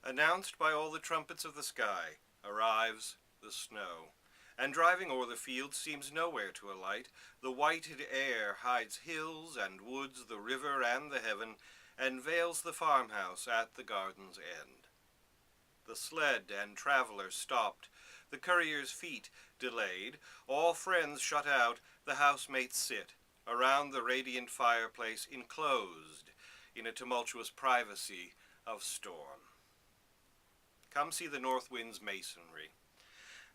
Announced by all the trumpets of the sky, arrives the snow. And driving o'er the fields seems nowhere to alight. The whited air hides hills and woods, the river and the heaven, and veils the farmhouse at the garden's end. The sled and traveler stopped, the courier's feet delayed, all friends shut out, the housemates sit around the radiant fireplace, enclosed in a tumultuous privacy of storm. Come see the north wind's masonry.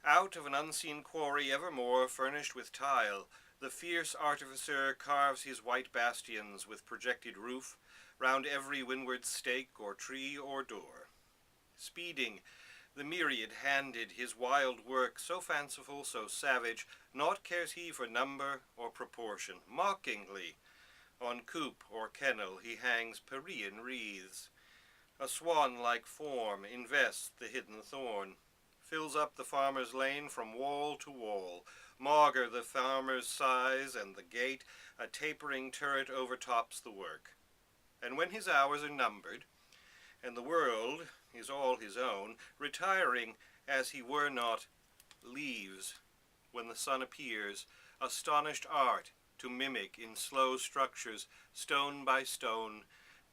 Out of an unseen quarry evermore furnished with tile, the fierce artificer carves his white bastions with projected roof round every windward stake or tree or door. Speeding, the myriad-handed, his wild work, so fanciful, so savage, naught cares he for number or proportion. Mockingly, on coop or kennel, he hangs Parian wreaths. A swan-like form invests the hidden thorn, fills up the farmer's lane from wall to wall. Maugre the farmer's size, and the gate, a tapering turret overtops the work. And when his hours are numbered, and the world is all his own, retiring as he were not, leaves, when the sun appears, astonished art to mimic in slow structures, stone by stone,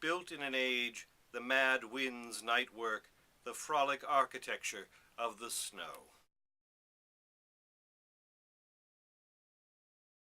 built in an age, the mad wind's night work, the frolic architecture of the snow.